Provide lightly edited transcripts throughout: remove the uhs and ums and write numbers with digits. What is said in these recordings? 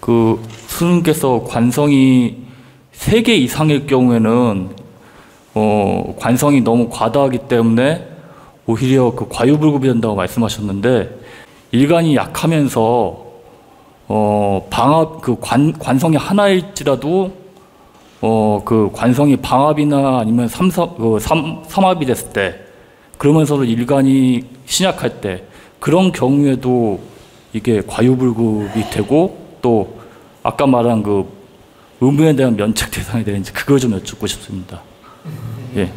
그 스님께서 관성이 3개 이상일 경우에는 관성이 너무 과다하기 때문에 오히려 그 과유불급이 된다고 말씀하셨는데, 일간이 약하면서 방합 그 관성이 하나일지라도 그 관성이 방합이나 아니면 삼합이 됐을 때, 그러면서도 일간이 신약할 때, 그런 경우에도 이게 과유불급이 되고, 또 아까 말한 그 의무에 대한 면책 대상이 되는지 그걸 좀 여쭙고 싶습니다. 예.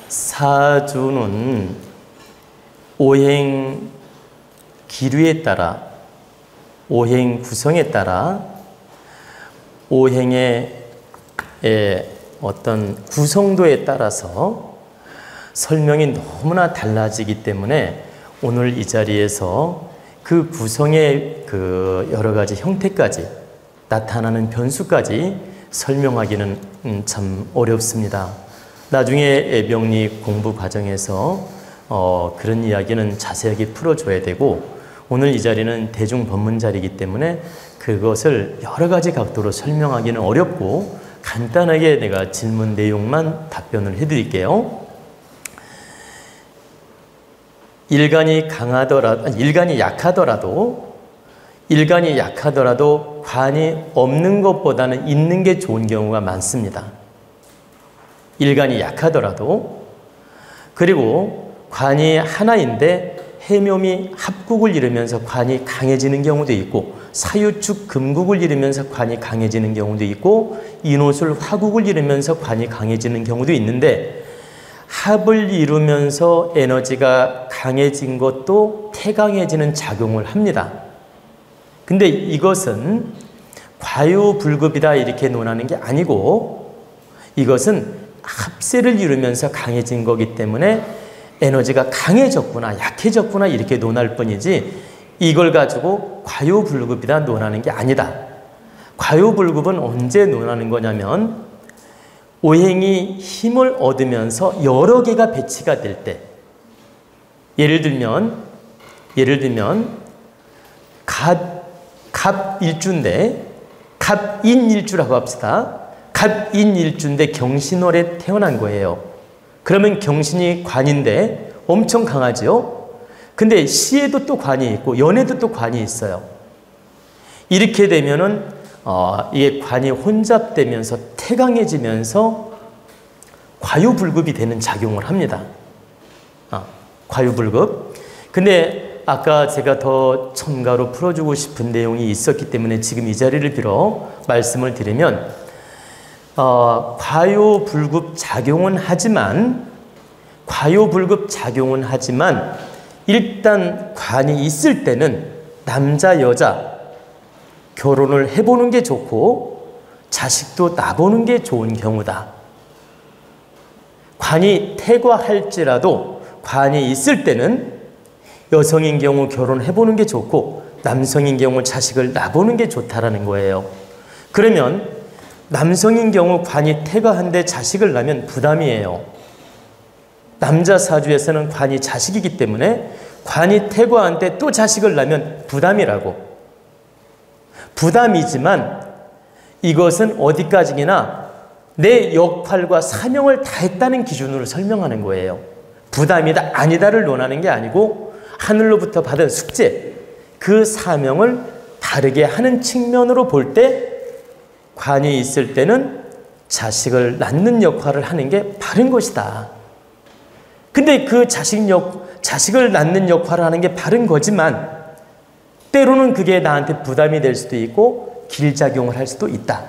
사주는 오행 기류에 따라, 오행 구성에 따라 오행의 어떤 구성도에 따라서 설명이 너무나 달라지기 때문에 오늘 이 자리에서 그 구성의 그 여러 가지 형태까지, 나타나는 변수까지 설명하기는 참 어렵습니다. 나중에 명리 공부 과정에서 그런 이야기는 자세하게 풀어줘야 되고, 오늘 이 자리는 대중법문 자리이기 때문에 그것을 여러 가지 각도로 설명하기는 어렵고, 간단하게 내가 질문 내용만 답변을 해드릴게요. 일간이 약하더라도 관이 없는 것보다는 있는 게 좋은 경우가 많습니다. 일간이 약하더라도. 그리고 관이 하나인데 해묘미 합국을 이루면서 관이 강해지는 경우도 있고, 사유축 금국을 이루면서 관이 강해지는 경우도 있고, 인호술 화국을 이루면서 관이 강해지는 경우도 있는데, 합을 이루면서 에너지가 강해진 것도 태강해지는 작용을 합니다. 근데 이것은 과유불급이다 이렇게 논하는 게 아니고, 이것은 합세를 이루면서 강해진 거기 때문에 에너지가 강해졌구나 약해졌구나 이렇게 논할 뿐이지, 이걸 가지고 과유불급이다 논하는 게 아니다. 과유불급은 언제 논하는 거냐면, 오행이 힘을 얻으면서 여러 개가 배치가 될 때, 예를 들면 갑일주인데, 갑인일주라고 합시다. 갑인일주인데 경신월에 태어난 거예요. 그러면 경신이 관인데 엄청 강하죠. 근데 시에도 또 관이 있고 연에도 또 관이 있어요. 이렇게 되면은 이게 관이 혼잡되면서 태강해지면서 과유불급이 되는 작용을 합니다. 과유불급. 근데 아까 제가 더 첨가로 풀어주고 싶은 내용이 있었기 때문에 지금 이 자리를 빌어 말씀을 드리면, 과유불급 작용은 하지만 일단 관이 있을 때는 남자 여자 결혼을 해보는 게 좋고 자식도 낳아보는 게 좋은 경우다. 관이 태과할지라도 관이 있을 때는 여성인 경우 결혼해보는 게 좋고 남성인 경우 자식을 낳아보는 게 좋다라는 거예요. 그러면 남성인 경우 관이 태과한데 자식을 낳으면 부담이에요. 남자 사주에서는 관이 자식이기 때문에 관이 태과한데 또 자식을 낳으면 부담이라고. 부담이지만 이것은 어디까지나 내 역할과 사명을 다했다는 기준으로 설명하는 거예요. 부담이다 아니다를 논하는 게 아니고, 하늘로부터 받은 숙제, 그 사명을 다르게 하는 측면으로 볼 때 관이 있을 때는 자식을 낳는 역할을 하는 게 바른 것이다. 근데 그 자식을 낳는 역할을 하는 게 바른 거지만 때로는 그게 나한테 부담이 될 수도 있고 길작용을 할 수도 있다.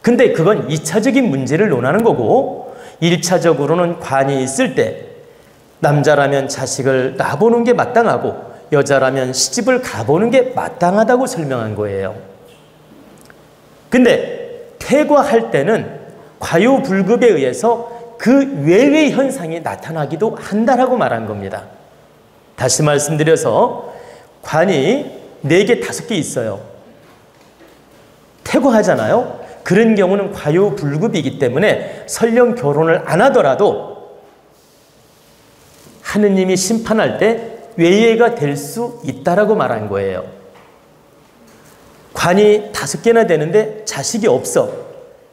근데 그건 2차적인 문제를 논하는 거고, 1차적으로는 관이 있을 때 남자라면 자식을 낳아보는 게 마땅하고 여자라면 시집을 가보는 게 마땅하다고 설명한 거예요. 근데 태과할 때는 과유불급에 의해서 그 외의 현상이 나타나기도 한다라고 말한 겁니다. 다시 말씀드려서 관이 4개, 5개 있어요. 태과하잖아요. 그런 경우는 과유불급이기 때문에 설령 결혼을 안 하더라도 하느님이 심판할 때 외예가 될 수 있다라고 말한 거예요. 관이 5개나 되는데 자식이 없어.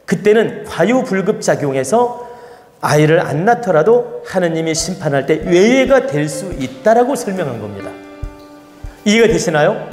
그때는 과유불급작용해서 아이를 안 낳더라도 하느님이 심판할 때 외예가 될 수 있다라고 설명한 겁니다. 이해가 되시나요?